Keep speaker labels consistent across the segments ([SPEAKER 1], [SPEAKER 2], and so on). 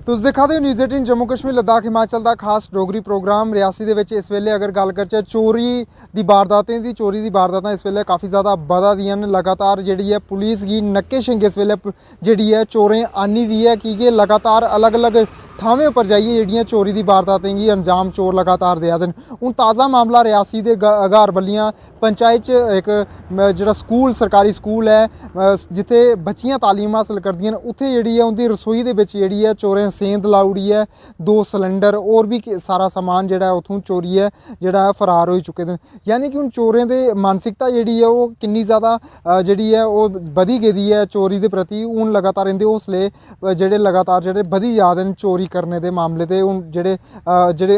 [SPEAKER 1] तुस दिखा दे न्यूज़ 18 जम्मू कश्मीर लद्दाख हिमाचल का खास डोगरी प्रोग्राम रियासी दे विच इस वेले अगर गल करचै चोरी दी वारदातें दी चोरी दी वारदातां इस वेले काफ़ी ज़्यादा बधा दियां न। लगातार जिहड़ी है पुलिस गी नक्के शिंगे इस वेले जिहड़ी है चोरें आनी दी है कि लगातार अलग अलग थावें पर जाइए जिहड़ियां चोरी दी वारदातें गी अंजाम चोर लगातार देआ दे न। हुण ताज़ा मामला रियासी दे अगारबलियां पंचायत च एक जिहड़ा स्कूल सरकारी स्कूल है जिथे बच्चियां तालीम हासल करदियां न उत्थे जिहड़ी है उंदी रसोई दे विच जिहड़ी है चोरें सेंध लाई ओड़ी है। 2 सिलेंडर और भी सारा समान जिहड़ा उत्थों चोरी है जिहड़ा फरार हो चुके न। यानी कि हुण चोरें दे मानसिकता जिहड़ी है वो किन्नी ज़्यादा जिहड़ी है वो बधी गेदी है चोरी दे प्रति। हुण लगातार इंदे हौसले जिहड़े लगातार जिहड़े बधी जा दे न चोरी करने दे मामले ते हुण जेह्ड़े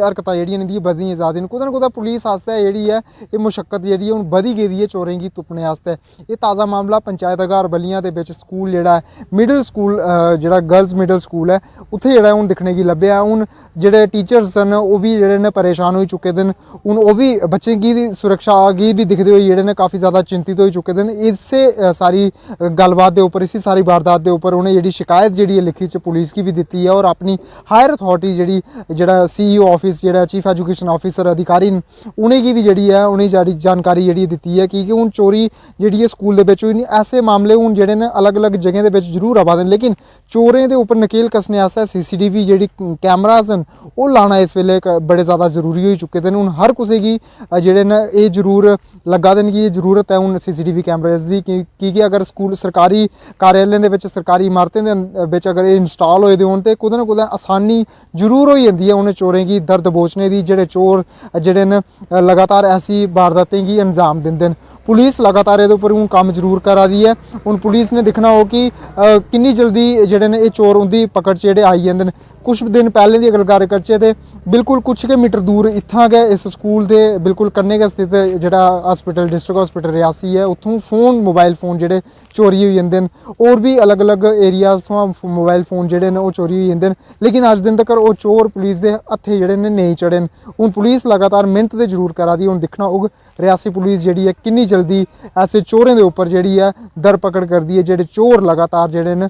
[SPEAKER 1] हरकतां जेह्ड़ियां इंदियां बधदियां जा दियां न। कुतै ना कुतै पुलिस आस्तै जेह्ड़ी है एह् मुशक्कत जेह्ड़ी है हुण बधी गेदी है चोरें गी तुप्पने आस्तै। एह् ताज़ा मामला पंचायत अगारबलियां दे बिच स्कूल जेह्ड़ा है मिडल स्कूल जेह्ड़ा गर्ल्स मिडल स्कूल है उत्थे जेह्ड़ा हुण दिक्खने गी लब्भेआ। हुण जेह्ड़े टीचर्स न ओह् बी जेह्ड़े न परेशान होई चुके दे न। हुण ओह् बी बच्चें गी सुरक्षा गी बी दिखदे होई जेह्ड़े न काफ़ी ज़्यादा चिंतित होई चुके दे न। इस्सै सारी गल्लबात दे उप्पर इसी सारी वारदात दे उप्पर उ'नें जेह्ड़ी शिकायत जेह्ड़ी है लिखी च पुलिस गी बी दित्ती है और अपनी हायर अथॉरिटी जेह्ड़ा CEO ऑफिस जेह्ड़ा चीफ एजुकेशन ऑफिसर अधिकारी न उ'नेंगी बी जेह्ड़ी है उ'नेंगी सारी जानकारी जेह्ड़ी दित्ती है कि हुण चोरी जेह्ड़ी है स्कूल दे बिच होई निं। ऐसे मामले हुण जेह्ड़े न अलग अलग जगहें दे बिच जरूर आवा दे न लेकिन चोरें दे उप्पर नकेल कसने आस्तै CCTV जेह्ड़ी कैमराज न ओह् लाना इस वेले बड़े ज़्यादा जरूरी होई चुके दे न। हुण हर कुसै गी जेह्ड़े न एह् जरूर लग्गा दे न कि जरूरत है हुण CCTV कैमराज दी कि अगर स्कूल सरकारी कार्यालयें दे बिच सरकारी इमारतें दे बिच अगर एह् इंस्टॉल होए दे होन ते कुतै ना कुतै आसानी जरूर होई जंदी है उ'नें चोरें गी दर दबोचने दी। जेह्ड़े चोर जेह्ड़े न लगातार ऐसी वारदातें गी अंजाम दिंदे न। पुलिस लगातार एह्दे उप्पर हून कम्म जरूर करा दी है। हुण पुलिस ने दिक्खना हो कि किन्नी जल्दी जेह्ड़े न एह् चोर उं'दी पकड़ च जेह्ड़े आई जंदे न। कुछ दिन पैह्लें दी अगर गल्ल करचै ते बिल्कुल कुछ गै मीटर दूर इत्थां गै इस स्कूल दे बिल्कुल कन्नै गै स्थित जेह्ड़ा हॉस्पिटल डिस्ट्रिक्ट हॉस्पिटल रियासी है उत्थों मोबाइल फ़ोन जेह्ड़े चोरी होई जंदे न। होर भी अलग अलग एरियाज थमां मोबाइल फ़ोन जेह्ड़े न ओह् चोरी होई जंदे न लेकिन अज्ज दिन तक्कर ओह् चोर पुलिस दे हत्थे जेह्ड़े न नेईं चढ़े न। हुण पुलिस लगातार मेहनत ते जरूर करा दी। हुण दिक्खना होग रियासी पुलिस जेह्ड़ी है किन्नी जल्दी ऐसे चोरें दे उप्पर जेह्ड़ी है दर पकड़ करदी है। जेह्ड़े चोर लगातार जेह्ड़े न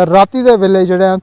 [SPEAKER 1] राती दे वेले जेह्ड़ा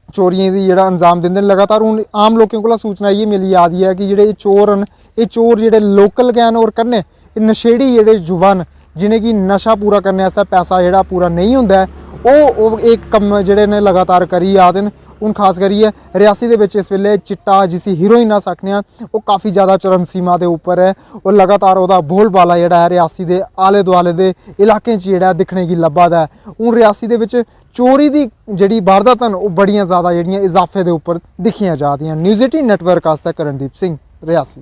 [SPEAKER 1] चोरियें दी जेह्ड़ा अंजाम दिंदे न। लगातार हुण आम लोकें कोला सूचना इ'यै मिली आ दी है कि जेह्ड़े चोर न एह् चोर जेह्ड़े लोकल गै न और कन्नै एह् नशेड़ी जेह्ड़े युवा न जिनेंगी नशा पूरा करने आस्तै पैसा जेह्ड़ा पूरा नहीं होंदा है ओह् एक कम्म जेह्ड़े न लगातार करी आ दे न। हुण खास करियै रियासी दे बिच इस वेले चिट्टा जिसी हीरोइन अस आखने आं ओह् काफ़ी ज़्यादा चरम सीमा दे उप्पर है और लगातार ओह्दा बोलबाला जेह्ड़ा है रियासी दे आले दुआले दे इलाकें च जेह्ड़ा दिक्खने गी लब्भा दा है। हुण रियासी दे बिच चोरी दी जेह्ड़ी वारदातां न ओह् बड़ियां ज़्यादा जेह्ड़ियां इजाफे दे उप्पर दिक्खियां जा दियां। न्यूज़ 18 नेटवर्क आस्तै करणदीप सिंह रियासी।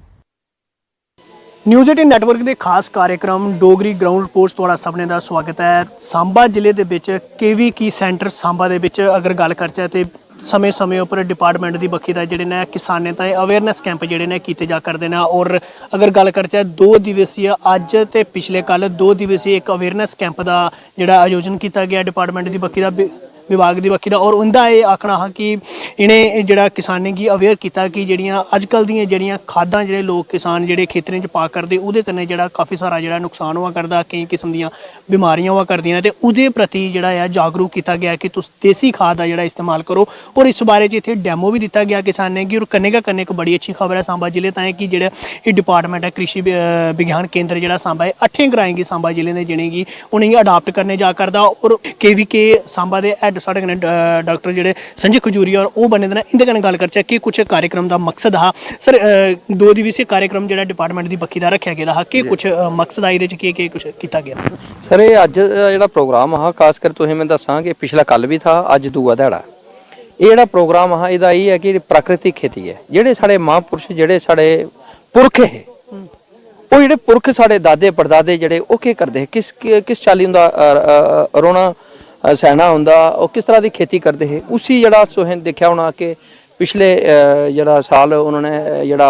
[SPEAKER 2] न्यूज़ 18 नैटवर्क के खास कार्यक्रम डोगरी ग्राउंड रिपोर्ट थोड़ा सबने का स्वागत है। सांबा जिले के विच KVK सेंटर सांबा दे विच अगर गल करचै ते समय समय पर डिपार्टमेंट की बक्खी दा जिहड़े ने किसानें ताईं अवेयरनैस कैंप जिहड़े ने कीते जा करदे ने और अगर गल करचै 2 दिवसीय अज ते पिछले कल 2 दिवसीय एक अवेयरनैस कैंप का जिहड़ा आयोजन किया गया डिपार्टमेंट की बक्खी दा विभाग की बक्खी दा और उनका ये आखना हा कि इन्हें जिहड़ा किसानें की अवेयर किया कि जिहड़ियां अजकल दियां जिहड़ियां खादां जिहड़े लोग किसान जिहड़े खेतरें च पा करदे उहदे कन्नै जिहड़ा काफ़ी सारा जिहड़ा नुकसान होआ करदा कई किस्म दियां बीमारियां होआ करदियां ते उहदे प्रति जिहड़ा है जागरूक किया गया कि तुस देसी खाद का जिहड़ा इस्तेमाल करो और इस बारे च इत्थे डैमो भी दिता गया किसानें गी। और कन्नै गै कन्नै एक बड़ी अच्छी खबर है सांबा जिले ताईं कि जेह्ड़ा एह् डिपार्टमेंट है कृषि विज्ञान केंद्र जिहड़ा सांबा है 8 ग्राएं गी सांबा जिले दे जिनेंगी उनेंगी अडाप्ट करने जा करदा और KVK सांबा दे हैड साढ़े कन्नै डॉक्टर जेह्ड़े संजय खजूरिया और ओह् बने दे न। इंदे कन्नै गल करचै कि कुछ कार्यक्रम का मकसद हा सर 2 दिवसीय कार्यक्रम जेह्ड़ा डिपार्टमेंट की बक्खी दा रखेआ गेदा हा कि कुछ मकसद आई केह् कुछ कीता गया
[SPEAKER 3] सर। ये अज जेह्ड़ा प्रोग्राम हा खासकर तुसें मैं दस्सां कि पिछला कल भी था अज दूआ ध्याड़ा ये जेह्ड़ा प्रोग्राम हा एह्दा एह् है कि प्राकृतिक खेती है। जेह्ड़े साढ़े महापुरुष जेह्ड़े साढ़े पुरख हे ओह् जेह्ड़े पुरख साढ़े दादे परदादे जेह्ड़े ओह् केह् करदे हे किस चाल्ली उंदा रौह्ना सहना होंदा और किस तरह की खेती करते हैं उसी जरा तुसें देखा होना कि पिछले जरा साल उन्होंने जरा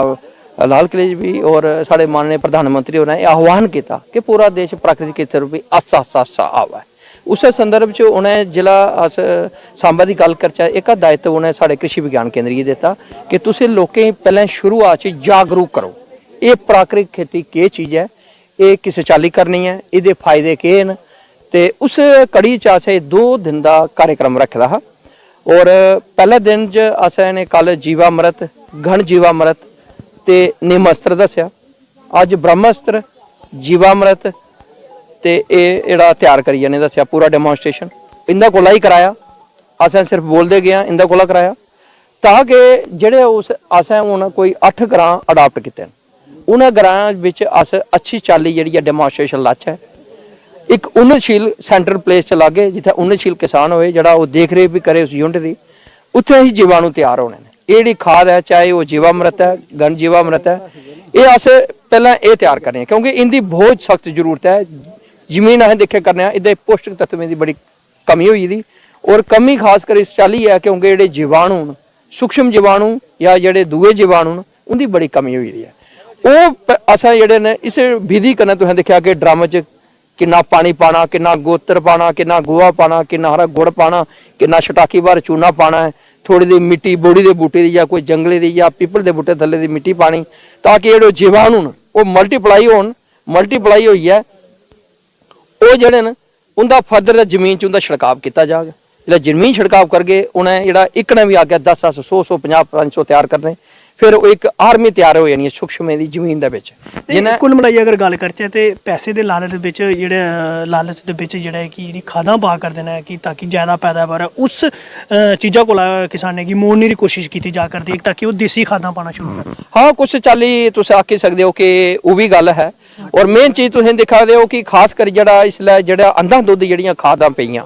[SPEAKER 3] लाल किले भी और साढ़े माननीय प्रधानमंत्री होरें आह्वान किया कि पूरा देश प्राकृतिक खेती रूपी आस्ता आस्ता आस्ता आवा। उस संदर्भ च उन्हें जिला अस सांबा की गल करचै एक दायित्व उन्हें साढ़े कृषि विज्ञान केंद्र गी दिता कि तुसीं लोकें पहले शुरुआत जागरूक करो ये प्राकृतिक खेती केह् चीज़ है ये किस चाल्ली करनी है ये फायदे केह् न ते उस कड़ी च असें 2 दिन का कार्यक्रम रखे दा हा ਔਰ ਪਹਿਲੇ ਦਿਨ 'ਚ ਅਸਾਂ ਨੇ ਕੱਲ ਜੀਵਾਮ੍ਰਿਤ, ਘਣ ਜੀਵਾਮ੍ਰਿਤ ਤੇ ਨਿਮਅਸਤਰ ਦੱਸਿਆ। ਅੱਜ ਬ੍ਰਹਮਅਸਤਰ, ਜੀਵਾਮ੍ਰਿਤ ਤੇ ਇਹ ਜਿਹੜਾ ਤਿਆਰ ਕਰੀ ਜਾਂਦੇ ਦੱਸਿਆ ਪੂਰਾ ਡੈਮੋਨਸਟ੍ਰੇਸ਼ਨ ਇਹਨਾਂ ਕੋਲ ਹੀ ਕਰਾਇਆ। ਅਸਾਂ ਸਿਰਫ ਬੋਲਦੇ ਗਏ ਇਹਨਾਂ ਕੋਲ ਕਰਾਇਆ ਤਾਂ ਕਿ ਜਿਹੜੇ ਉਸ ਅਸਾਂ ਹੁਣ ਕੋਈ 8 ਗ੍ਰਾਂ ਅਡਾਪਟ ਕੀਤੇ ਨੇ, ਉਹਨਾਂ ਗ੍ਰਾਂ ਵਿੱਚ ਅਸ ਅੱਛੀ ਚਾਲੀ ਜਿਹੜੀ ਹੈ ਡੈਮੋਨਸਟ੍ਰੇਸ਼ਨ ਲੱਛ ਹੈ। ਇੱਕ ਉन्नतशील ਸੈਂਟਰ ਪਲੇਸ ਚ ਲਾਗੇ ਜਿੱਥੇ उन्नतशील ਕਿਸਾਨ ਹੋਏ ਜਿਹੜਾ ਉਹ ਦੇਖ ਰੇਖ ਵੀ ਕਰੇ ਉਸ ਯੂਨਿਟ ਦੀ, ਉੱਥੇ ਹੀ ਜੀਵਾਣੂ ਤਿਆਰ ਹੋਣੇ ਨੇ। ਇਹ ਜਿਹੜੀ ਖਾਦ ਹੈ ਚਾਹੇ ਉਹ ਜੀਵਾਮ੍ਰਿਤ ਹੈ, ਘਣ ਜੀਵਾਮ੍ਰਿਤ ਹੈ, ਇਹ ਅਸ ਪਹਿਲਾਂ ਇਹ ਤਿਆਰ ਕਰਨੇ ਕਿਉਂਕਿ ਇਹਦੀ ਬਹੁਤ ਸਖਤ ਜ਼ਰੂਰਤ ਹੈ। ਜ਼ਮੀਨ ਅਸੀਂ ਦੇਖੇ ਕਰਨੇ ਆ ਇਹਦੇ ਪੌਸ਼ਟਿਕ ਤੱਤਾਂ ਦੀ ਬੜੀ ਕਮੀ ਹੋਈ ਦੀ ਔਰ ਕਮੀ ਖਾਸ ਕਰ ਇਸ ਚਾਲੀ ਹੈ ਕਿਉਂਕਿ ਜਿਹੜੇ ਜੀਵਾਣੂ ਸੂਖਸ਼ਮ ਜੀਵਾਣੂ ਜਾਂ ਜਿਹੜੇ ਦੂਏ ਜੀਵਾਣੂ ਉਹਦੀ ਬੜੀ ਕਮੀ ਹੋਈ ਦੀ ਹੈ। ਉਹ ਅਸਾਂ ਜਿਹੜੇ ਨੇ ਇਸ ਵਿਧੀ ਕਰਨਾ ਤੁਸੀਂ ਦੇਖਿਆ ਕਿ ਡਰਮ 'ਚ ਕਿੰਨਾ ਪਾਣੀ ਪਾਣਾ, ਕਿੰਨਾ ਗੋਤਰ ਪਾਣਾ, ਕਿੰਨਾ ਗੋਹਾ ਪਾਣਾ, ਕਿੰਨਾ ਹਰਾ ਗੁੜ ਪਾਣਾ, ਕਿੰਨਾ ਛਟਾਕੀ ਵਾਰ ਚੂਨਾ ਪਾਣਾ ਹੈ, ਥੋੜੀ ਜਿਹੀ ਮਿੱਟੀ ਬੋੜੀ ਦੇ ਬੂਟੇ ਦੀ ਜਾਂ ਕੋਈ ਜੰਗਲੇ ਦੀ ਜਾਂ ਪੀਪਲ ਦੇ ਬੂਟੇ ਥੱਲੇ ਦੀ ਮਿੱਟੀ ਪਾਣੀ ਤਾਂ ਕਿ ਜਿਹੜੇ ਜੀਵਾਣੂ ਨੇ ਉਹ ਮਲਟੀਪਲਾਈ ਹੋਣ। ਮਲਟੀਪਲਾਈ ਹੋਈ ਹੈ ਉਹ ਜਿਹੜੇ ਨੇ ਉਹਦਾ ਫਦਰ ਜ਼ਮੀਨ 'ਚ ਉਹਦਾ ਛਿੜਕਾਵ ਕੀਤਾ ਜਾਵੇ। ਜਿਹੜਾ ਜ਼ਮੀਨ ਛਿੜਕਾਵ ਕਰਕੇ ਉਹਨੇ ਜਿਹੜਾ ਇੱਕ ਨੇ ਵੀ ਆ ਗਿਆ 10 10 100 100 50 500 ਤਿਆਰ ਕਰਨੇ, ਫਿਰ ਉਹ ਇੱਕ ਆਰਮੀ ਤਿਆਰ ਹੋ ਜਾਣੀ ਹੈ ਸੂਖਸ਼ਮ ਦੀ ਜ਼ਮੀਨ ਦੇ ਵਿੱਚ।
[SPEAKER 2] ਜਿਹਨਾਂ ਕੁੱਲ ਮਿਲਾਈ ਅਗਰ ਗੱਲ ਕਰਚੇ ਤੇ ਪੈਸੇ ਦੇ ਲਾਲਚ ਦੇ ਵਿੱਚ ਜਿਹੜੇ ਲਾਲਚ ਦੇ ਵਿੱਚ ਜਿਹੜਾ ਹੈ ਕਿ ਜਿਹੜੀ ਖਾਦਾਂ ਪਾ ਕਰ ਦੇਣਾ ਹੈ ਕਿ ਤਾਂ ਕਿ ਜ਼ਿਆਦਾ ਪੈਦਾਵਾਰ ਉਸ ਚੀਜ਼ਾਂ ਕੋਲ ਕਿਸਾਨੇ ਕੀ ਮੋੜਨ ਦੀ ਕੋਸ਼ਿਸ਼ ਕੀਤੀ ਜਾ ਕਰਦੀ ਹੈ ਤਾਂ ਕਿ ਉਹ ਦੇਸੀ ਖਾਦਾਂ ਪਾਣਾ ਸ਼ੁਰੂ ਕਰਨ।
[SPEAKER 3] ਹਾਂ ਕੁਛ ਚਾਲੀ ਤੁਸੀਂ ਆਖੀ ਸਕਦੇ ਹੋ ਕਿ ਉਹ ਵੀ ਗੱਲ ਹੈ ਔਰ ਮੇਨ ਚੀਜ਼ ਤੁਸੀਂ ਦਿਖਾਦੇ ਹੋ ਕਿ ਖਾਸ ਕਰ ਜਿਹੜਾ ਇਸ ਲਈ ਜਿਹੜਾ ਅੰਧਾ ਦੁੱਧ ਜਿਹੜੀਆਂ ਖਾਦਾਂ ਪਈਆਂ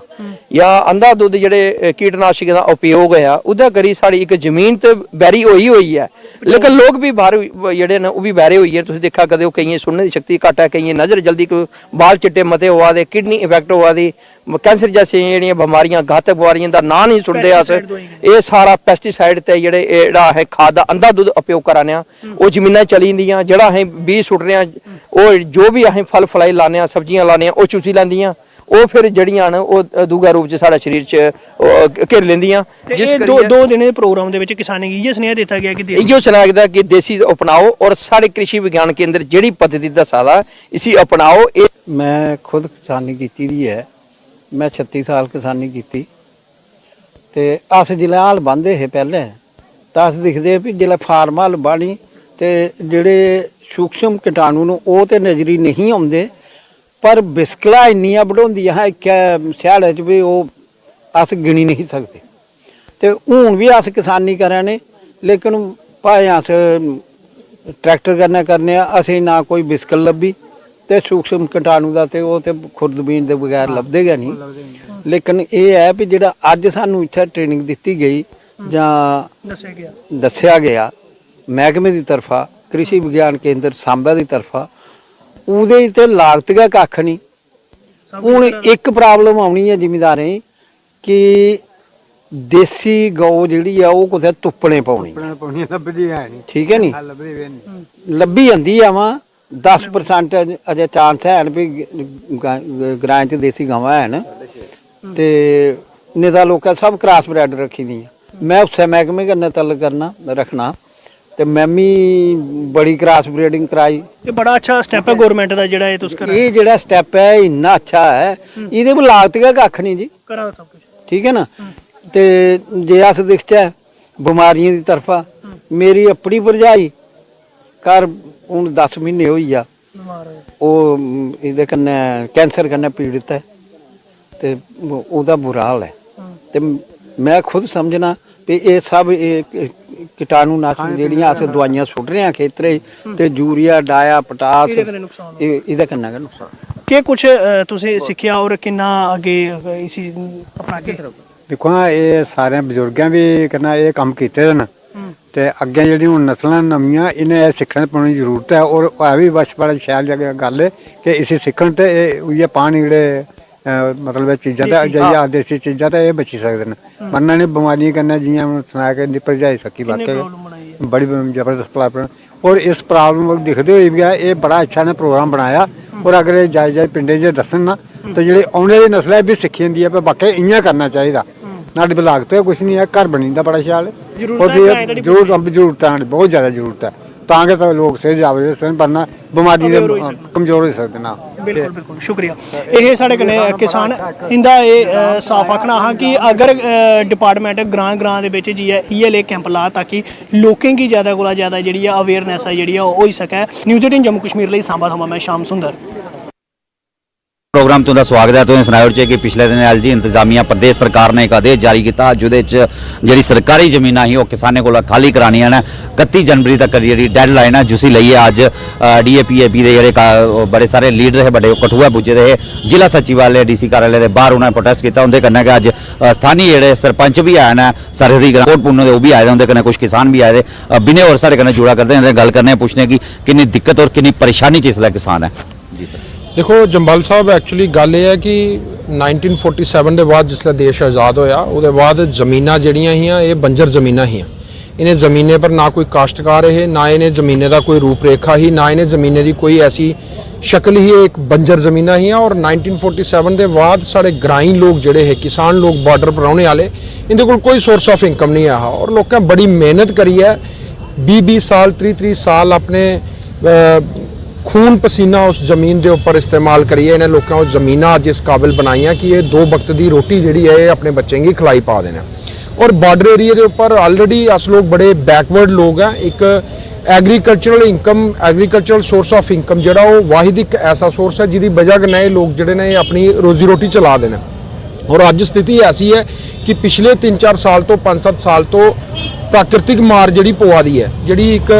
[SPEAKER 3] ਜਾਂ ਅੰਧਾ ਦੁੱਧ ਜਿਹੜੇ ਕੀਟਨਾਸ਼ਕ ਦਾ ਉਪਯੋਗ ਹੈ ਉਹਦਾ ਕਰੀ ਸਾਡੀ ਇੱਕ ਜ਼ਮੀਨ ਤੇ ਬੈਰੀ ਹੋਈ ਹੈ ਲੇਕਿਨ ਲੋਕ ਵੀ ਬਾਹਰ ਜਿਹੜੇ ਨੇ ਉਹ ਵੀ ਬੈਰੇ ਹੋਈ ਹੈ। ਤੁਸੀਂ ਦੇਖਿਆ ਕਦੇ ਉਹ ਕਈਆਂ ਸੁਣਨ ਦੀ ਸ਼ਕਤੀ ਘੱਟ ਹੈ, ਕਈਆਂ ਨਜ਼ਰ ਜਲਦੀ ਕੋਈ ਬਾਲ ਚਿੱਟੇ ਮਤੇ ਹੋਆ ਦੇ, ਕਿਡਨੀ ਇਫੈਕਟ ਹੋਆ ਦੀ, ਕੈਂਸਰ ਜੈਸੀਆਂ ਜਿਹੜੀਆਂ ਬਿਮਾਰੀਆਂ ਘਾਤਕ ਬਿਮਾਰੀਆਂ ਦਾ ਨਾਂ ਨਹੀਂ ਸੁਣਦੇ ਅਸ। ਇਹ ਸਾਰਾ ਪੈਸਟੀਸਾਈਡ ਤੇ ਜਿਹੜੇ ਜਿਹੜਾ ਹੈ ਖਾਦ ਦਾ ਅੰਧਾ ਦੁੱਧ ਉਪਯੋਗ ਕਰਾਨੇ ਆ ਉਹ ਜ਼ਮੀਨਾਂ ਚਲੀ ਜਾਂਦੀਆਂ। ਜਿਹੜਾ ਅਸੀਂ ਬੀਜ ਸੁੱਟ ਰਹੇ ਆ ਉਹ ਜੋ ਵੀ ਅਸੀਂ ਫਲ ਫਲਾਈ ਲਾਣੇ ਆ ਸਬਜ਼ੀਆਂ ਲਾਣੇ ਆ ਉਹ ਚੂਸੀ ਲੈਂਦੀਆਂ, ਉਹ ਫਿਰ ਜਿਹੜੀਆਂ ਨੇ ਉਹ ਦੂਗਾ ਰੂਪ ਚ ਸਾਡੇ ਸਰੀਰ ਚ ਘਿਰ ਲੈਂਦੀਆਂ।
[SPEAKER 2] ਜਿਸ ਦੋ ਦਿਨ ਦੇ ਪ੍ਰੋਗਰਾਮ ਦੇ ਵਿੱਚ ਕਿਸਾਨੀ ਕੀ ਇਹ ਸੁਨੇਹਾ ਦਿੱਤਾ ਗਿਆ ਕਿ
[SPEAKER 3] ਇਹੋ ਸੁਨੇਹਾ ਦਾ ਕਿ ਦੇਸੀ ਅਪਣਾਓ ਔਰ ਸਾਡੇ ਕ੍ਰਿਸ਼ੀ ਵਿਗਿਆਨ ਕੇਂਦਰ ਜਿਹੜੀ ਪद्धति ਦੱਸਦਾ ਇਸੀ ਅਪਣਾਓ। ਇਹ
[SPEAKER 4] ਮੈਂ ਖੁਦ ਕਿਸਾਨੀ ਕੀਤੀ ਦੀ ਹੈ, ਮੈਂ 36 ਸਾਲ ਕਿਸਾਨੀ ਕੀਤੀ ਤੇ ਅਸ ਜ਼ਿਲ੍ਹਾ ਹਾਲ ਬੰਦੇ ਹੈ ਪਹਿਲੇ ਤਾਂ ਅਸ ਦਿਖਦੇ ਵੀ ਜ਼ਿਲ੍ਹਾ ਫਾਰਮ ਹਾਲ ਬਾਣੀ ਤੇ ਜਿਹੜੇ ਸੂਖਸ਼ਮ ਕੀਟਾਣੂ ਨੂੰ ਉਹ ਤੇ ਨਜ਼ਰੀ ਨਹੀਂ ਆਉਂਦੇ ਪਰ ਬਿਸਕਲਾ ਇੰਨੀਆਂ ਵਧਾਉਂਦੀਆਂ ਹੈ ਇੱਕ ਸਿਆੜੇ 'ਚ ਵੀ ਉਹ ਅਸ ਗਿਣੀ ਨਹੀਂ ਸਕਦੇ। ਤੇ ਹੁਣ ਵੀ ਅਸ ਕਿਸਾਨੀ ਕਰਾਂ ਨੇ ਲੇਕਿਨ ਭਾਵੇਂ ਅਸ ਟਰੈਕਟਰ ਕਰਨੇ ਆ ਅਸੀਂ ਨਾ ਕੋਈ ਬਿਸਕਲ ਲੱਭੀ ਤੇ ਸੂਖਸ਼ਮ ਕੀਟਾਣੂ ਦਾ ਤੇ ਉਹ ਤੇ ਖੁਰਦਬੀਨ ਦੇ ਬਗੈਰ ਲੱਭਦੇ ਗਿਆ ਨਹੀਂ। ਲੇਕਿਨ ਇਹ ਹੈ ਵੀ ਜਿਹੜਾ ਅੱਜ ਸਾਨੂੰ ਇੱਥੇ ਟ੍ਰੇਨਿੰਗ ਦਿੱਤੀ ਗਈ ਜਾਂ ਦੱਸਿਆ ਗਿਆ ਮਹਿਕਮੇ ਦੀ ਤਰਫਾ ਕ੍ਰਿਸ਼ੀ ਵਿਗਿਆਨ ਕੇਂਦਰ ਸਾਂਬਾ ਦੀ ਤਰਫਾ ਉਹਦੇ ਤੇ ਲਾਗਤ ਗਾ ਕੱਖ ਨਹੀਂ। ਹੁਣ ਇੱਕ ਪ੍ਰੋਬਲਮ ਆਉਣੀ ਹੈ ਜ਼ਿਮੀਂਦਾਰਾਂ ਕਿ ਦੇਸੀ ਗਊ ਜਿਹੜੀ ਆ ਉਹ ਕਿਤੇ ਤੁੱਪਣੇ ਪਾਉਣੀ
[SPEAKER 5] ਲੱਭਦੀ ਹੈ ਨਹੀਂ,
[SPEAKER 4] ਠੀਕ ਹੈ ਨਹੀਂ
[SPEAKER 5] ਲੱਭਦੀ ਵੀ ਨਹੀਂ,
[SPEAKER 4] ਲੱਭੀ ਜਾਂਦੀ ਆ ਵਾ 10% ਅਜੇ ਚਾਂਸ ਹੈ ਵੀ ਗ੍ਰਾਂ ਚ ਦੇਸੀ ਗਾਵਾਂ ਹਨ ਤੇ ਨਿਦਾ ਲੋਕਾਂ ਸਭ ਕ੍ਰਾਸ ਬਰੀਡ ਰੱਖੀ ਦੀਆਂ। ਮੈਂ ਉਸੇ ਮਹਿਕਮੇ ਕਰਨਾ ਤਲ ਕਰਨਾ ਰੱਖਣਾ ਤੇ ਮੈਂ ਵੀ ਬੜੀ ਕ੍ਰਾਸ ਬਰੀਡਿੰਗ ਕਰਾਈ।
[SPEAKER 2] ਇਹ ਬੜਾ ਅੱਛਾ ਸਟੈਪ ਹੈ ਗਵਰਨਮੈਂਟ ਦਾ ਜਿਹੜਾ ਇਹ ਤੁਸੀਂ
[SPEAKER 4] ਇਹ ਜਿਹੜਾ ਸਟੈਪ ਹੈ ਇੰਨਾ ਅੱਛਾ ਹੈ ਇਹਦੇ ਕੋਲ ਲਾਗਤ ਦਾ ਕੱਖ ਨਹੀਂ ਜੀ,
[SPEAKER 2] ਕਰਾ ਸਭ ਕੁਝ
[SPEAKER 4] ਠੀਕ ਹੈ ਨਾ। ਤੇ ਜੇ ਅਸ ਦਿਖਚਾ ਬਿਮਾਰੀਆਂ ਦੀ ਤਰਫਾ ਮੇਰੀ ਆਪਣੀ ਭਰਜਾਈ ਘਰ ਹੁਣ 10 ਮਹੀਨੇ ਹੋਈ ਆ ਉਹ ਇਹਦੇ ਕੰਨੇ ਕੈਂਸਰ ਕੰਨੇ ਪੀੜਿਤ ਹੈ ਤੇ ਉਹਦਾ ਬੁਰਾ ਹਾਲ ਹੈ। ਤੇ ਮੈਂ ਖੁਦ ਸਮਝਣਾ ਵੀ ਇਹ ਸਭ ਇਹ ਕੀਟਾਣੂ ਨਾਸ਼ਕ ਜਿਹੜੀਆਂ ਅਸੀਂ ਦਵਾਈਆਂ ਸੁੱਟ ਰਹੇ ਹਾਂ ਖੇਤਰੇ ਤੇ ਯੂਰੀਆ ਡਾਇਆ ਪੋਟਾਸ ਇਹਦਾ ਕਿੰਨਾ ਕੁ ਨੁਕਸਾਨ
[SPEAKER 2] ਕੀ ਕੁਝ ਤੁਸੀਂ ਸਿੱਖਿਆ ਔਰ ਕਿੰਨਾ ਅੱਗੇ ਇਸੀ ਆਪਣਾ ਕੇ
[SPEAKER 5] ਦੇਖੋ ਨਾ ਇਹ ਸਾਰਿਆਂ ਬਜ਼ੁਰਗਾਂ ਵੀ ਕਰਨਾ ਇਹ ਕੰਮ ਕੀਤੇ ਹਨ ਤੇ ਅੱਗੇ ਜਿਹੜੀ ਹੁਣ ਨਸਲਾਂ ਨਵੀਆਂ ਇਹਨੇ ਇਹ ਸਿੱਖਣ ਪਾਉਣ ਦੀ ਜ਼ਰੂਰਤ ਹੈ ਔਰ ਇਹ ਵੀ ਬਸ ਬੜਾ ਸ਼ਾਇਦ ਜਗ੍ਹਾ ਗੱਲ ਹੈ ਕਿ ਇਸੇ ਸਿੱਖਣ ਤੇ ਇਹ ਪਾਣੀ ਜਿਹੜੇ ਮਤਲਬ ਚੀਜ਼ਾਂ ਤੇ ਅਜਿਹੀਆਂ ਦੇਸੀ ਚੀਜ਼ਾਂ ਤੇ ਇਹ ਬਚੀ ਸਕਦੇ ਨੇ ਮੰਨਣਾ ਨੇ ਬਿਮਾਰੀਆਂ ਕਰਨਾ ਜਿਹੀਆਂ ਸੁਣਾ ਕੇ ਨਿਪਟ ਜਾਈ ਸਕੀ ਵਾਕਿਆ ਬੜੀ ਜ਼ਬਰਦਸਤ ਪ੍ਰੋਬਲਮ ਔਰ ਇਸ ਪ੍ਰੋਬਲਮ ਦਿਖਦੇ ਹੋਏ ਵੀ ਇਹ ਬੜਾ ਅੱਛਾ ਨੇ ਪ੍ਰੋਗਰਾਮ ਬਣਾਇਆ ਔਰ ਅਗਰ ਇਹ ਜਾਇ ਪਿੰਡੇ 'ਚ ਦੱਸਣ ਨਾ ਤਾਂ ਜਿਹੜੇ ਆਉਣੇ ਵਾਲੀ ਨਸਲਾਂ ਵੀ ਸਿੱਖੀ ਜਾਂਦੀ ਹੈ ਪਰ ਬਾਕੀ ਇਆਂ ਕਰਨਾ ਚਾਹੀਦਾ ਨਾਡੀ ਬਲਾਗਤ ਕੁਛ ਨਹੀਂ ਹੈ ਘਰ ਬਣੀ ਦਾ ਬੜਾ ਖਿਆਲ ਔਰ ਜ਼ਰੂਰਤ ਹੈ ਬਹੁਤ ਜ਼ਿਆਦਾ ਜ਼ਰੂਰਤ ਹੈ ਤਾਂ ਕਿ ਤਾਂ ਲੋਕ ਸਹੀ ਜਾਵੇ ਸਨ ਪਰਨਾ ਬਿਮਾਰੀ ਦੇ ਕਮਜ਼ੋਰ ਹੋ ਸਕਦੇ ਨਾ।
[SPEAKER 2] ਬਿਲਕੁਲ ਬਿਲकुल शुक्रिया। ये साढ़े कन्नै किसान इंदा साफ आखना हा कि अगर डिपार्टमेंट ग्रां ग्रां दे बिच जी इयै ले कैंप ला ताकि लोकें गी ज़्यादा कोला ज़्यादा जी अवेयरनेस है जी होई सकै। न्यूज़ 18 जम्मू कश्मीर ਲਈ सांबा थमां मैं श्याम सुंदर।
[SPEAKER 6] प्रोग्राम तुंदा स्वागत है। तुसें सनाया च कि पिछले दिन एलजी इंतजामिया प्रदेश सरकार ने एक आदेश जारी किया जिहदे च जिहड़ी सरकारी जमीनां ही वो किसानें कोल खाली करानियां ने 31 जनवरी तक जिहड़ी डेडलाइन है जिसी लइयै अज DAP दे जेहड़े बड़े सारे लीडर है बड़े कठुआ पुज्जे दे जिला सचिवालय DC कार्यालय दे बाहर उन्होंने प्रोटेस्ट किया। उनके कन्नै अज स्थानीय जेहड़े सरपंच भी आए हैं सरहदी ग्राम कोट पुन्नो दे वो भी आए उनके कन्नै कुछ किसान भी आए थे। बिने और साढ़े कन्नै जुड़ा करते हैं गल करने पूछने की कितनी दिक्कत और कितनी परेशानी च इसलै किसान है। जी सर
[SPEAKER 7] देखो जंबाल साहब एक्चुअली गल ये है कि 1947 के बाद जिसले देश आज़ाद होया उसके बाद जमीनां जड़ियां हियां ये बंजर जमीनां हियां। इन्हें ज़मीनें पर ना कोई काश्तकार है ना इन्हें ज़मीनें का कोई रूपरेखा ही ना इन्हें ज़मीनें की कोई ऐसी शक्ल ही एक बंजर जमीनां हियां। और 1947 के बाद साढ़े ग्राईं लोग जड़े है किसान लोग बॉर्डर पर रौहने वाले इनके कोल कोई सोर्स ऑफ इनकम नहीं है और लोगों बड़ी मेहनत करी है 20-20 साल 30-30 साल अपने खून पसीना उस ज़मीन के उपर इस्तेमाल करिए इन्हें लोगों उस ज़मीन अज इस काबिल बनाई कि ये 2 वक्त की रोटी जी है अपने बच्चों की खिलाई पा देना। और बॉर्डर एरिए के उपर ऑलरेडी अस लोग बड़े बैकवर्ड लोग हैं। एक agricultural income agricultural source of income जो वाहिद एक ऐसा सोर्स है जिसकी वजह कन्नै लोग जोड़े ने अपनी रोजी रोटी चला देना। और अज स्थिति ऐसी है कि पिछले 3-4 साल तो 5-7 साल तो प्राकृतिक मार जी पवा दी है जी एक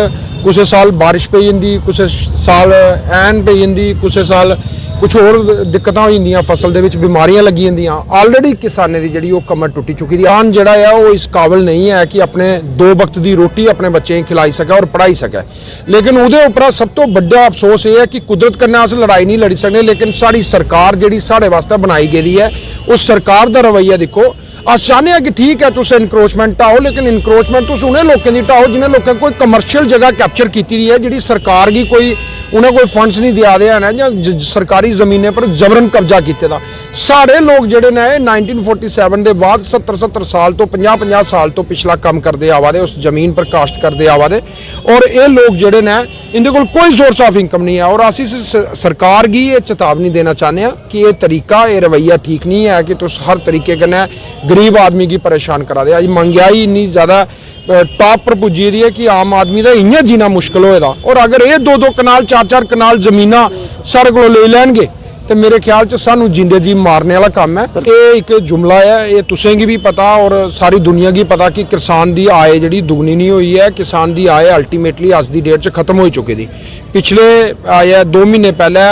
[SPEAKER 7] कुछ साल बारिश पई जाती कुछ साल ऐन पई जाती कुछ साल कुछ होर दिक्कतां हो जांदियां फसल दे विच बीमारियां लगी जांदियां। ऑलरेडी किसाने की जी कमर टुटी चुकी दी आन जड़ा है वो इस काबिल नहीं है कि अपने 2 वक्त की रोटी अपने बच्चें खिलाई सके और पढ़ाई सके। लेकिन उहदे उपर सब तो बड़ा अफसोस ये है कि कुदरत कन्नै अस लड़ाई नहीं लड़ी सकते लेकिन साड़ी सरकार जी साढ़े वास्ते बनाई गई है उस सरकार का रवैया देखो। अस चाहते हैं कि ठीक है तुम इनक्रोचमेंट ढाओ लेकिन इनक्रोचमेंट तुम उन्हें लोगों की ढाओ जिन्हें लोगों कोई कमर्शियल जगह कैप्चर की है जी सरकार की कोई उन्हें कोई फंड्स नहीं दिया दे हैं या सरकारी जमीनें पर जबरन कब्जा किया। साढ़े लोग जोड़े ने 1947 के बाद 70-70 साल तो 50-50 साल तो पिछला कम करते आवा दे उस जमीन पर काश्त करते आवा दे और ये लोग जोड़े ने इनके कोल कोई सोर्स ऑफ इनकम नहीं है। और अस इस सरकार की ये चेतावनी देना चाहते हैं कि ये तरीका ये रवैया ठीक नहीं है कि तुम हर तरीके कन्नै गरीब आदमी की परेशान करा दे। अज महंगाई इन्नी ज़्यादा टॉप पर पुज्जी दी है कि आम आदमी का इ'यां जीना मुश्किल होएदा। और अगर ये 2-2 कनाल 4-4 कनाल जमीनां साढ़े को ले लैणगे तो मेरे ख्याल च सानू जिंदे जी मारने वाला काम है। ये एक जुमला है ये तुसें गी भी पता और सारी दुनिया की पता कि किसान की आय जी दुगनी नहीं हुई है। किसान की आय अल्टीमेटली अज की डेट च खत्म हो चुकी थी। पिछले 2 महीने पहले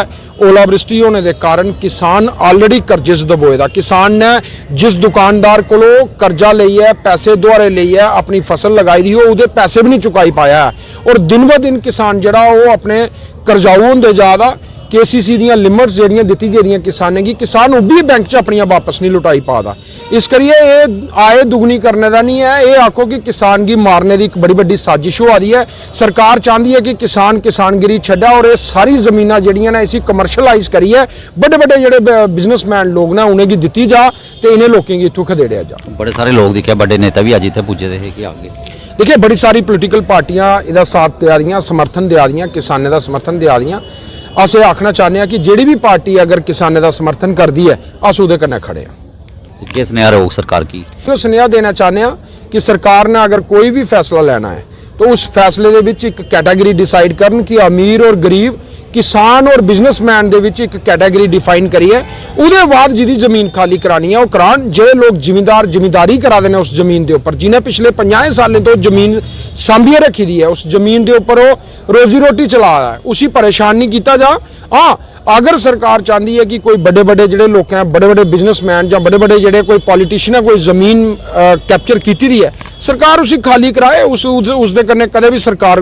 [SPEAKER 7] ओलावृष्टि होने के कारण किसान ऑलरेडी कर्जे च दबोए दा। किसान ने जिस दुकानदार को कर्जा लिया पैसे दुआरे लिया अपनी फसल लगाई दी हो उहदे पैसे भी नहीं चुकाई पाया है। और दिन ब दिन किसान जड़ा वो अपने कर्जाऊ होंदे जा रहा। KCC दी लिमिट्स जड़ियां दित्ती गेदियां किसानें की किसान भी बैंक च अपनियां वापस नहीं लुटाई पादा। इस करिए ये आय दुगनी करने का नहीं है ये आखो कि किसान की मारने की एक बड़ी बड़ी साजिश हो रही है। सरकार चाहती है कि किसान किसानगिरी छड्डा और ये सारी जमीनां जड़ियां ने इसी कमर्शलाइज करिए बड़े बड़े जोड़े बिजनेसमैन लोग ने उन्हें दित्ती जा तो इन्हें लोगों की इत्थों खदेड़िया जा।
[SPEAKER 6] बड़े सारे लोग दिखे बड़े नेता भी अज इतने पुजे दे कि आगे
[SPEAKER 7] देखिए बड़ी सारी पोलिटिकल पार्टियां इसका साथ देआ दियां समर्थन देआ दियां किसानें का समर्थन देआ दियां। अस ये आखना चाहते हैं कि जिहड़ी भी पार्टी अगर किसानें का समर्थन करती है अस उहदे कन्नै खड़े हैं।
[SPEAKER 6] किस स्नेहा रहोग सरकार की
[SPEAKER 7] तो स्नेहा देना चाहते हैं कि सरकार ने अगर कोई भी फैसला लेना है तो उस फैसले दे विच एक कैटेगरी डिसाइड करन कि अमीर और गरीब किसान और बिजनेसमैन दे विच एक कैटेगरी डिफाइन करिए उहदे बाद जिहदी जमीन खाली करानी है वो करान। जे लोग जिमीदारी करा देने उस जमीन के उपर जिन्हें पिछले 50 सालों तो जमीन सांभिए रखी दी है उस जमीन के उपर वो रोजी रोटी चला रहा है उसी परेशान नहीं किया जा। हाँ अगर सरकार चाहती है कि कोई बड़े बड़े जोड़े लोग हैं बड़े बड़े बिजनेसमैन या बड़े बड़े जोड़े कोई पॉलिटिशियन है कोई जमीन कैप्चर की दी है सरकार उसी खाली कराए उसके कन्नै कदे भी सरकार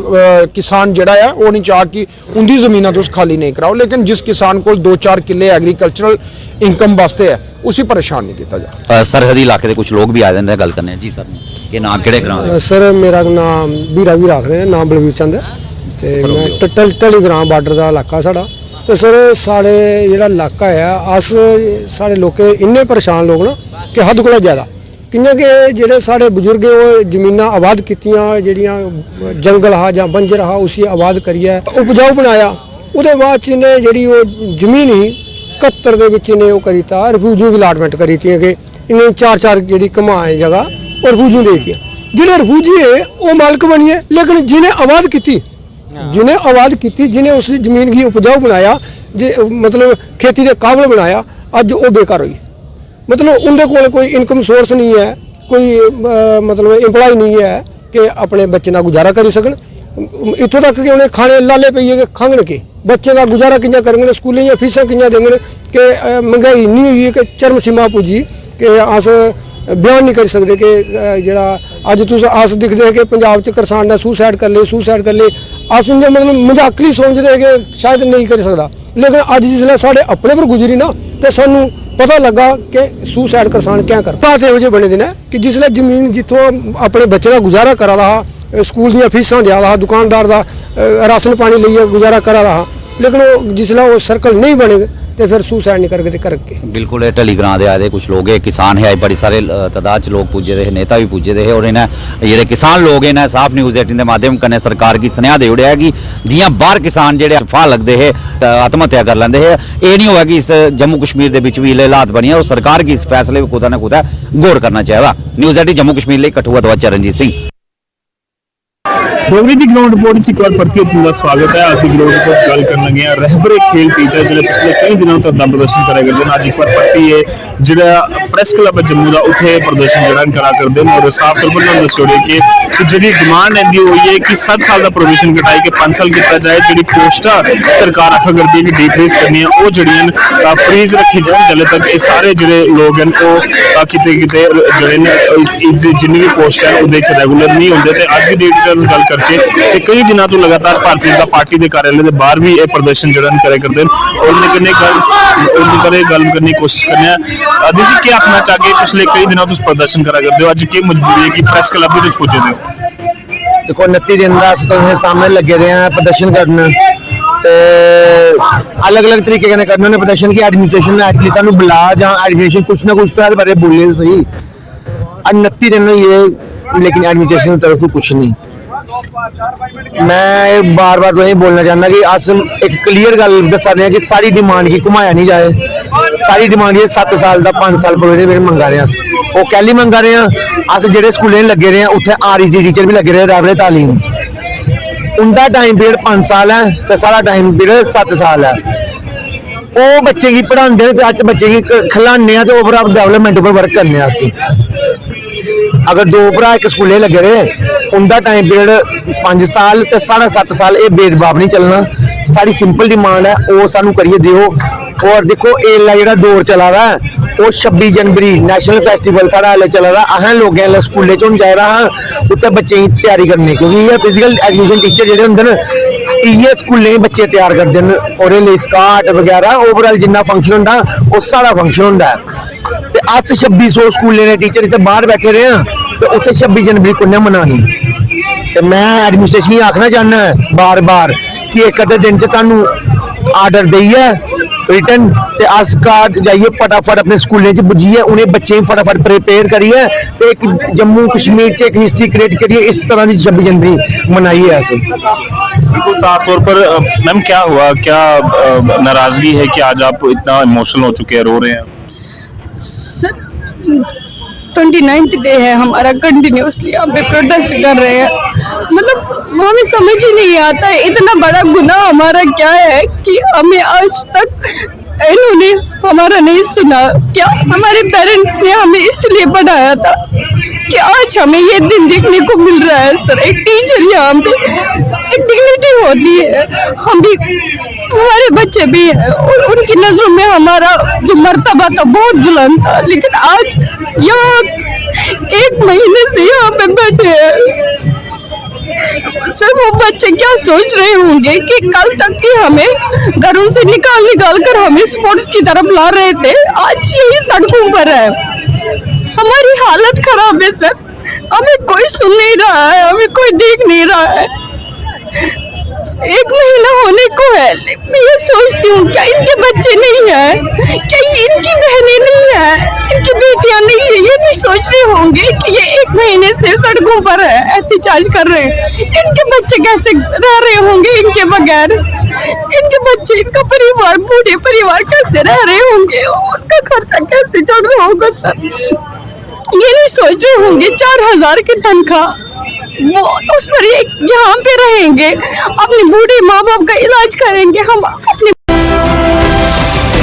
[SPEAKER 7] किसान जोड़ा है वो नहीं चाह कि उनकी जमीन तुम खाली नहीं कराओ। लेकिन जिस किसान को 2-4 किले एग्रीकल्चरल इनकम वास्ते है उसी परेशान नहीं किया जा।
[SPEAKER 6] सरहदी इलाके के कुछ लोग भी आ जाते हैं गल करने जी सर ये नाम किहड़े ग्रां
[SPEAKER 8] सर मेरा नाम बीरा भी रख रहे हैं नाम बलवीर चंद है तो मैं टली ग्रां बार्डर का इलाका साढ़ा तो सर साढ़े जो इलाका है अस साढ़े लोग इन्ने परेशान लोग ना कि हद कोला ज़्यादा ਕਿੰਨੇ ਕਿ ਜਿਹੜੇ ਸਾਡੇ ਬਜ਼ੁਰਗ ਉਹ ਜ਼ਮੀਨਾਂ ਆਬਾਦ ਕੀਤੀਆਂ, ਜਿਹੜੀਆਂ ਜੰਗਲ ਹਾ ਜਾਂ ਬੰਜਰ ਹਾ ਉਸੇ ਆਬਾਦ ਕਰੀਏ, ਉਪਜਾਊ ਬਣਾਇਆ। ਉਹਦੇ ਬਾਅਦ ਚ ਇਹਨੇ ਜਿਹੜੀ ਉਹ ਜ਼ਮੀਨ ਹੀ 71 ਦੇ ਵਿੱਚ ਇਹਨੇ ਉਹ ਕਰੀ ਤਾ ਰਿਫਿਊਜੀ ਦੀ ਅਲਾਟਮੈਂਟ ਕਰੀ ਤੀ ਕਿ ਇਹਨੇ 4 ਜਿਹੜੀ ਕਮਾਏ ਜਗ੍ਹਾ ਉਹ ਰਿਫਿਊਜੀ ਦੇ ਦਿੱਤੀ। ਜਿਹੜੇ ਰਿਫਿਊਜੀ ਹੈ ਉਹ ਮਾਲਕ ਬਣੀਏ, ਲੇਕਿਨ ਜਿਹਨੇ ਆਬਾਦ ਕੀਤੀ ਜਿਹਨੇ ਉਸ ਜ਼ਮੀਨ की उपजाऊ बनाया, मतलब खेती के काबिल बनाया, अज वो बेकार हुई। मतलब उनके कोई इनकम सोर्स नहीं है, कोई मतलब इंपलॉय नहीं है कि अपने बच्चे का गुजारा करी सकन। इतों तक कि उन्हें खाने लाले पे खांगण के बच्चे का गुजारा किंजा करेंगे, स्कूलें फीसा किंजा देंगे कि महंगाई इन्नी हुई है कि चरम सीमा पुजी कि अस बयान नहीं कर सकते कि जरा अज तुम अस दिखते हैं कि पंजाब च किसान ने सुसाइड कर ले अस इन्ने मतलब मजाकली समझते कि शायद नहीं कर सकता, लेकिन अज जिसले साढ़े अपने पर गुजरी ना तो सानू पता लगा कि सुसाइड किसान क्या कर बात यहो बने दिन है कि जिसले जमीन जितों अपने बच्चे का गुजारा करा रहा, स्कूल दी फीसा दिया रहा, दुकानदार का राशन पानी लिए गुजारा करा रहा, लेकिन वो जिसले वो सर्कल नहीं बने तो फिर सुसाइड नहीं करके
[SPEAKER 6] बिल्कुल ढली ग्रां दे आए दे कुछ लोग किसान है, बड़ी सारे तादाद च लोग पुज्जे दे, नेता भी पुज्जे दे और इन्हें जेह्ड़े किसान लोग इन्हें साफ न्यूज़ 18 के माध्यम कन्नै सरकार की सनेहा दे ओड़ेआ कि जियां बाहर किसान जेह्ड़े फाह लगदे हे आत्महत्या कर लैंदे हे, एह् नहीं होआ कि इस जम्मू कश्मीर दे विच भी हालात बनी और सरकार की इस फैसले कुदै ना कुदै गौर करना चाहिदा। न्यूज़ 18 जम्मू कश्मीर ਲਈ कठुआ ਤੋਂ चरणजीत सिंह।
[SPEAKER 9] डोगरी की ग्राउंड रिपोर्ट इस एक बार परतिए तुमका स्वागत है। अभी ग्राउंड रिपोर्ट गल कर लगे हैं रहबरे खेल टीचर जो पिछले कई दिनों तक दम प्रदर्शन करा करते हैं। अज एक बार परती है जो प्रेस क्लब है जम्मू का उत्थे प्रदर्शन जो करा करते हैं और साफ तौर पर दस जोड़े कि जी डिमांड है हुई है कि 7 साल का प्रोविजन घटाई के 5 साल किया जाए, जी पोस्टा सरकार आखा करती है कि डिक्रीज करनी है वो जड़ियां फ्रीज रखी जाए जल्द तक ये सारे जो लोग हैं वो किते जो जिन्नी भी पोस्ट है वो रेगूलर नहीं होंगे। तो अज की डेट से गल कर कई दिनों तो लगातार भारतीय जनता पार्टी के कार्यालय के बाहर भी ये प्रदर्शन जो करे करते हैं और गल करने की कोशिश करने दीदी क्या आखना चाहिए पिछले कई दिनों तुम प्रदर्शन करा करते हो, अज की मजबूरी है कि प्रेस क्लब भी पुजे दे
[SPEAKER 10] देखो 29 दिन का सामने लगे रहे हैं प्रदर्शन करने अलग अलग तरीके के करने प्रदर्शन की एडमिनिस्ट्रेशन ने एक्चुअली सानू बुला जां एडमिनिस्ट्रेशन कुछ ना कुछ तो बारे बोले सही 29 दिन ये, लेकिन एडमिनिस्ट्रेशन की तरफ तो कुछ नहीं। मैं बार बार तो यही बोलना चाहना कि अस एक क्लीयर गल दसा रहे हैं कि सारी डिमांड की घुमाया नहीं जाए। सारी डिमांड ये 7 साल का 5 साल प्रोविजन मंगा रहे हैं, वो कैली मंगा रहे हैं। अस जेडे स्कूलें लगे रहे हैं उत्थे REG टीचर भी लगे रहे रहबरे तालीम, उनका टाइम पीरियड 5 साल है तो सारा टाइम पीरियड 7 साल है। वो बच्चे की पढ़ाते हैं तो अच बच्चे की खिलाने तो ओवरऑल डेवलपमेंट पर वर्क करने। अगर 2 भरा एक स्कूले लगे रहे उनका टाइम पीरियड 5 साल तो 7.5 साल, ये भेदभाव नहीं चलना। साड़ी सिंपल डिमांड है वो सानू करिए दियो। और देखो एला जो दौर चला रहा है वो 26 जनवरी नेशनल फेस्टिवल साढ़ा हाले चला रहा, असें लोगों स्कूलें च जाए हाँ उत्थे बच्चे की तैयारी करनी, क्योंकि ये फिजिकल एजुकेशन टीचर जो होंगे ना इये स्कूलें बच्चे तैयार करते हैं और स्काट वगैरह ओवरऑल जिन्ना फंक्शन होंदा वो सारा फंक्शन होंदा है। ते अस 2600 स्कूलें ने टीचर इतने बाहर बैठे रहे हैं तो उत्थे 26 जनवरी कुन्ने मनानी। तो मैं एडमिनिस्ट्रेशन आखना चाहना है बार बार कि एक अद्धे दिन च सानू आर्डर देइए रिटर्न ते अस घर जाइए फटाफट अपने स्कूलें च पुज्जिए उन्हें बच्चें फटाफट प्रिपेयर करिए तो एक जम्मू कश्मीर च एक हिस्ट्री क्रिएट करिए, इस तरह की 26 जनवरी मनाइए ऐसे।
[SPEAKER 9] बिल्कुल साफ तौर पर मैम क्या हुआ, क्या नाराजगी है कि आज आप इतना इमोशनल हो चुके हैं, रो रहे हैं?
[SPEAKER 11] सर 29th डे है हमारा, कंटिन्यूसली हम पे प्रोटेस्ट कर रहे हैं। मतलब हमें समझ ही नहीं आता है इतना बड़ा गुनाह हमारा क्या है कि हमें आज तक इन्होंने हमारा नहीं सुना। क्या हमारे पेरेंट्स ने हमें इसलिए पढ़ाया था कि आज हमें ये दिन देखने को मिल रहा है। सर एक टीचर यहाँ पे एक डिग्निटी होती है, हम भी हमारे बच्चे भी हैं और उनकी नजरों में हमारा जो मर्तबा था बहुत बुलंद था, लेकिन आज यहाँ 1 महीने से यहाँ पे बैठे हैं। सर वो बच्चे क्या सोच रहे होंगे कि कल तक ही हमें घरों से निकाल कर हमें स्पोर्ट्स की तरफ ला रहे थे, आज यही सड़कों पर है। हमारी हालत खराब है सर, हमें कोई सुन नहीं रहा है, हमें कोई देख नहीं रहा है। 1 महीना होने को है। मैं ये सोचती हूँ क्या इनके बच्चे नहीं हैं, क्या ये इनकी बहनें नहीं हैं, इनकी बेटियां नहीं है? ये नहीं सोच रहे होंगे कि ये 1 महीने से सड़कों पर है, एहतजाज कर रहे हैं। इनके बच्चे कैसे रह रहे होंगे इनके बगैर? इनके बच्चे, इनका परिवार, बूढ़े परिवार कैसे रह रहे होंगे? उनका खर्चा कैसे चल रहा होगा सर? ये नहीं सोच रहे होंगे 4000 की तनख्वाह वो उस पर यहाँ पे रहेंगे, अपने बूढ़े माँ बाप का इलाज करेंगे, हम अपने